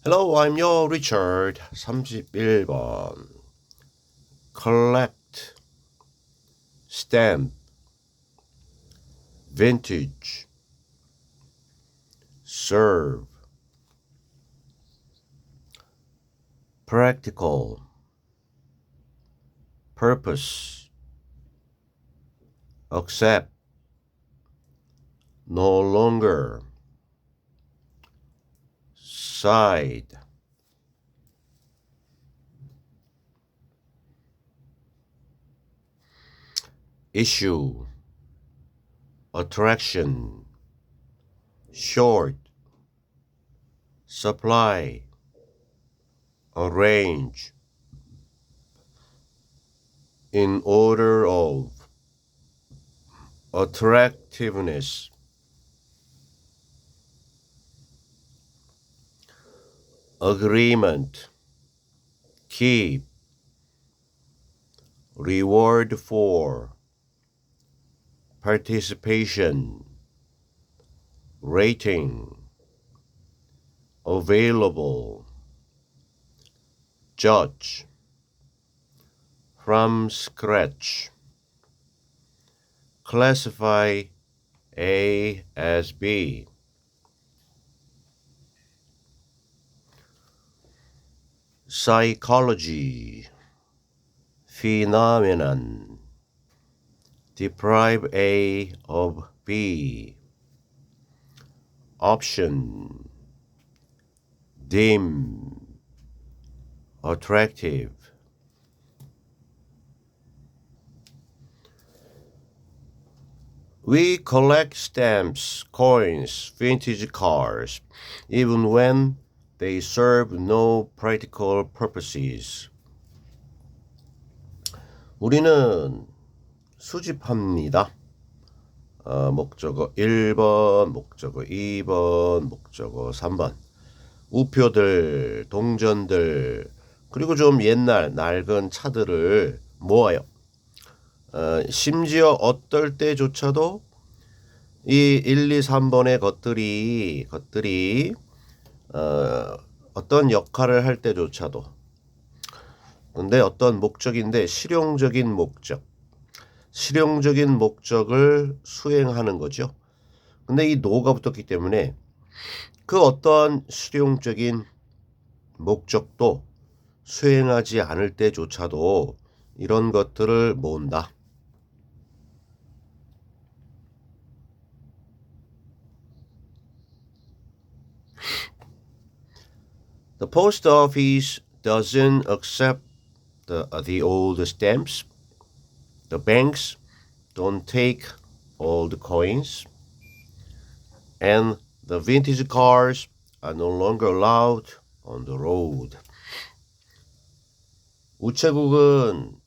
Hello, I'm your Richard. 31번. Collect, stamp, vintage, serve, practical, purpose, accept, no longer, side, issue, attraction, short, supply, arrange, in order of, attractiveness, agreement, keep, reward for, participation, rating, available, judge, from scratch, classify A as B, psychology, phenomenon, deprive A of B, option, dim, attractive. We collect stamps, coins, vintage cars, even when they serve no practical purposes. 우리는 수집합니다. 목적어 1번, 목적어 2번, 목적어 3번. 우표들, 동전들, 그리고 좀 옛날 낡은 차들을 모아요. 심지어 어떨 때조차도 이 1, 2, 3번의 것들이 어떤 역할을 할 때조차도, 근데 어떤 목적인데 실용적인 목적을 수행하는 거죠. 근데 이 노가 붙었기 때문에 그 어떠한 실용적인 목적도 수행하지 않을 때조차도 이런 것들을 모은다. The post office doesn't accept the old stamps. The banks don't take old coins. And the vintage cars are no longer allowed on the road. 우체국은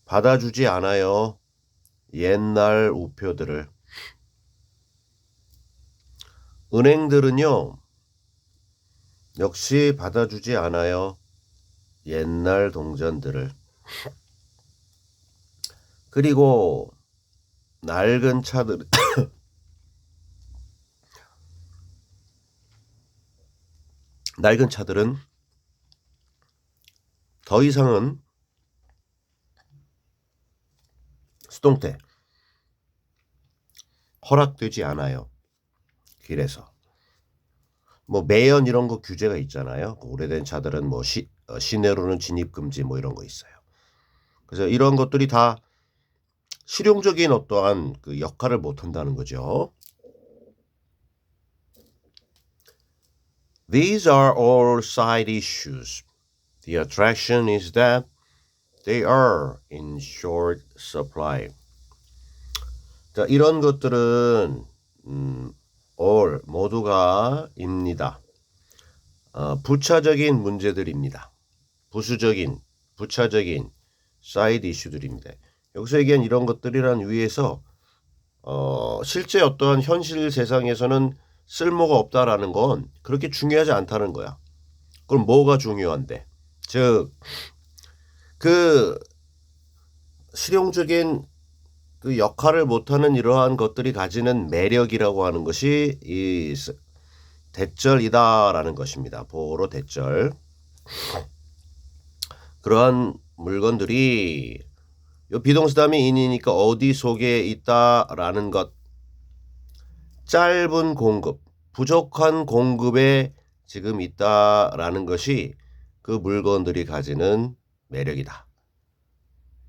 받아주지 않아요. 옛날 우표들을. 은행들은요, 역시 받아주지 않아요. 옛날 동전들을. 그리고 낡은 차들, 낡은 차들은 더 이상은 수동태 허락되지 않아요. 길에서. 뭐 매연 이런 거 규제가 있잖아요. 오래된 차들은 뭐 시내로는 진입 금지 뭐 이런 거 있어요. 그래서 이런 것들이 다 실용적인 어떠한 그 역할을 못 한다는 거죠. These are all side issues. The attraction is that they are in short supply. 자, 이런 것들은 all 모두가 입니다. 부차적인 문제들입니다. 부차적인 사이드 이슈들입니다. 여기서 얘기한 이런 것들이란 위에서 실제 어떠한 현실 세상에서는 쓸모가 없다라는 건 그렇게 중요하지 않다는 거야. 그럼 뭐가 중요한데? 즉, 그 실용적인 그 역할을 못하는 이러한 것들이 가지는 매력이라고 하는 것이 대절이다라는 것입니다. 보어로 대절. 그러한 물건들이 요 비동사 다음에 in이니까 어디 속에 있다라는 것. 짧은 공급, 부족한 공급에 지금 있다라는 것이 그 물건들이 가지는 매력이다.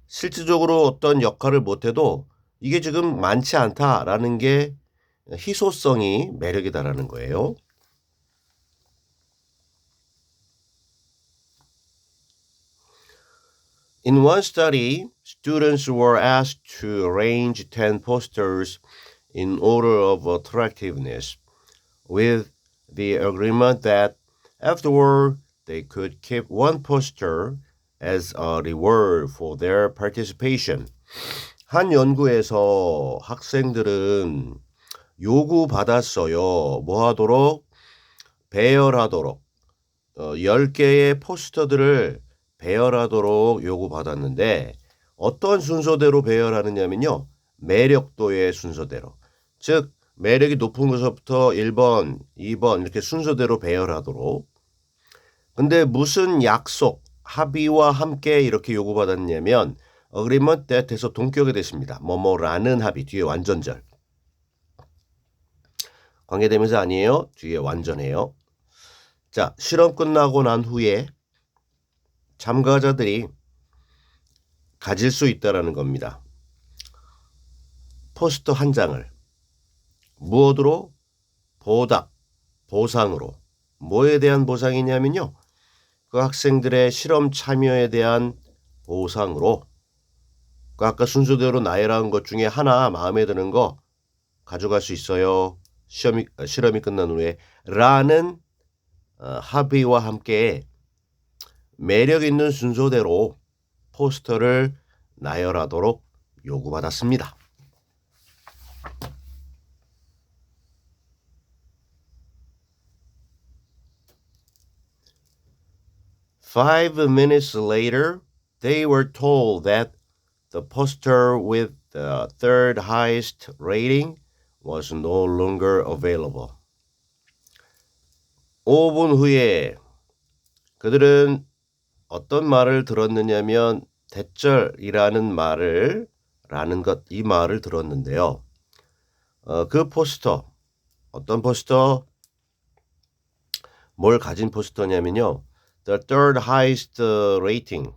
실질적으로 어떤 역할을 못해도 이게 지금 많지 않다라는 게 희소성이 매력이다라는 거예요. In one study, students were asked to arrange 10 posters in order of attractiveness, with the agreement that afterward they could keep one poster as a reward for their participation. 한 연구에서 학생들은 요구받았어요. 뭐 하도록? 배열하도록. 10개의 포스터들을 배열하도록 요구받았는데 어떤 순서대로 배열하느냐면요. 매력도의 순서대로. 즉 매력이 높은 것부터 1번, 2번 이렇게 순서대로 배열하도록. 근데 무슨 약속, 합의와 함께 이렇게 요구받았냐면 agreement that에서 동격이 됐습니다. 뭐뭐라는 합의, 뒤에 완전절. 관계대명사 아니에요. 뒤에 완전해요. 자, 실험 끝나고 난 후에 참가자들이 가질 수 있다라는 겁니다. 포스터 한 장을 무엇으로? 보답, 보상으로. 뭐에 대한 보상이냐면요. 그 학생들의 실험 참여에 대한 보상으로 그 아까 순서대로 나열한 것 중에 하나 마음에 드는 거 가져갈 수 있어요. 실험이 끝난 후에 라는 합의와 함께 매력 있는 순서대로 포스터를 나열하도록 요구받았습니다. Five minutes later, they were told that the poster with the third highest rating was no longer available. 5분 후에 그들은 어떤 말을 들었느냐면 대절이라는 말을 라는 것, 이 말을 들었는데요. 그 포스터, 어떤 포스터? 뭘 가진 포스터냐면요. The third highest rating.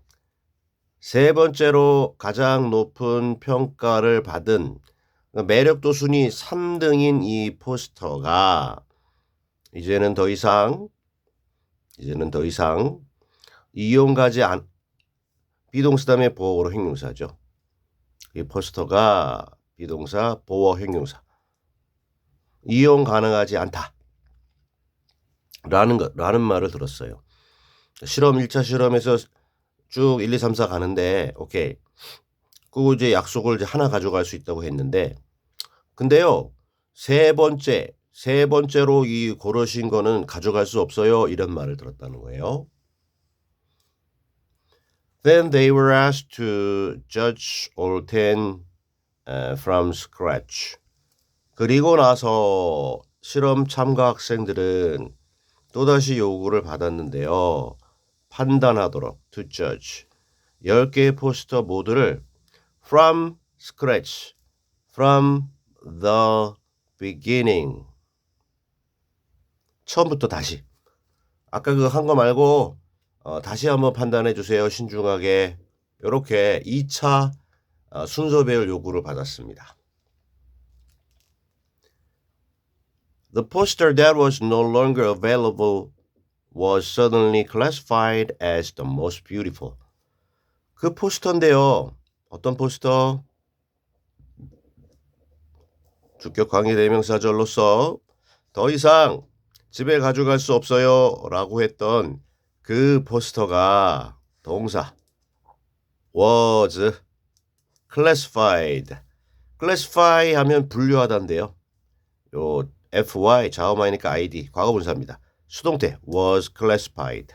세 번째로 가장 높은 평가를 받은 매력도 순위 3등인 이 포스터가 이제는 더 이상 이용하지 비동사 다음에 보어로 형용사죠. 이 포스터가 비동사 보어 형용사. 이용 가능하지 않다. 라는 말을 들었어요. 실험 1차 실험에서 쭉 1, 2, 3, 4 가는데 오케이. 그 이제 약속을 이제 하나 가져갈 수 있다고 했는데 근데요. 세 번째로 이 고르신 거는 가져갈 수 없어요. 이런 말을 들었다는 거예요. Then they were asked to judge all 10 from scratch. 그리고 나서 실험 참가 학생들은 또다시 요구를 받았는데요. 판단하도록 to judge. 10개의 포스터 모두를 from scratch, from the beginning. 처음부터 다시. 아까 그 한 거 말고 다시 한번 판단해 주세요. 신중하게. 이렇게 2차 순서 배열 요구를 받았습니다. The poster that was no longer available was suddenly classified as the most beautiful. 그 포스터인데요. 어떤 포스터? 주격 관계 대명사절로서 더 이상 집에 가져갈 수 없어요 라고 했던 그 포스터가 동사 was classified. classify 하면 분류하다인데요. 요 fy 자음하니까 id 과거분사입니다. 수동태 was classified.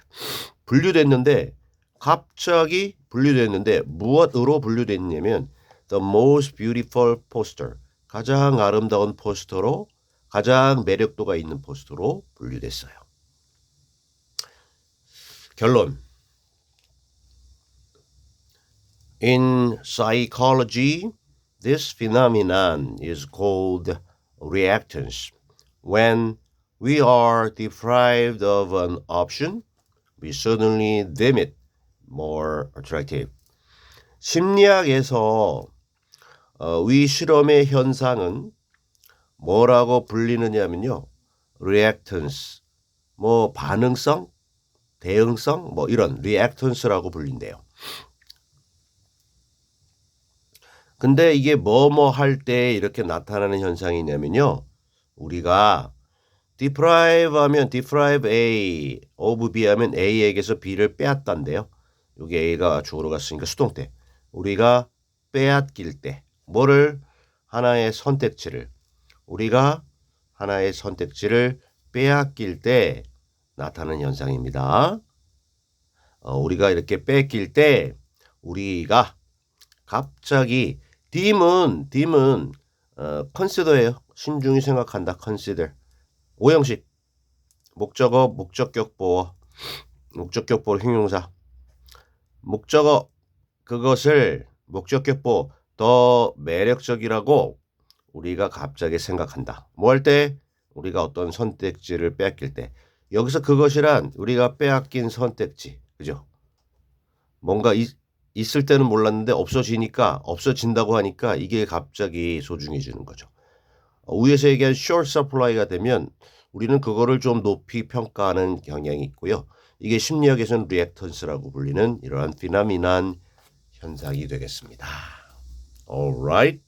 분류됐는데 갑자기 분류됐는데 무엇으로 분류됐냐면 the most beautiful poster. 가장 아름다운 포스터로 가장 매력도가 있는 포스트로 분류됐어요. 결론. In psychology, this phenomenon is called reactance. When we are deprived of an option, we suddenly deem it more attractive. 심리학에서 위 실험의 현상은 뭐라고 불리느냐면요. reactance, 뭐 반응성, 대응성, 뭐 이런 reactance라고 불린대요. 근데 이게 뭐뭐 할 때 이렇게 나타나는 현상이냐면요. 우리가 deprive 하면 deprive A of B 하면 A에게서 B를 빼앗단데요. 여기 A가 주어로 갔으니까 수동태. 우리가 빼앗길 때 뭐를 하나의 선택지를 우리가 하나의 선택지를 빼앗길 때 나타나는 현상입니다. 우리가 이렇게 뺏길 때 우리가 갑자기 딤은 consider예요. 신중히 생각한다. consider. 오형식 목적어 목적격보어 목적격보어 형용사 목적어 그것을 목적격보 더 매력적이라고 우리가 갑자기 생각한다. 뭐 할 때? 우리가 어떤 선택지를 빼앗길 때. 여기서 그것이란 우리가 빼앗긴 선택지. 그죠? 뭔가 있을 때는 몰랐는데 없어지니까 없어진다고 하니까 이게 갑자기 소중해지는 거죠. 위에서 얘기한 short supply가 되면 우리는 그거를 좀 높이 평가하는 경향이 있고요. 이게 심리학에서는 reactance라고 불리는 이러한 피노미난 현상이 되겠습니다. Alright.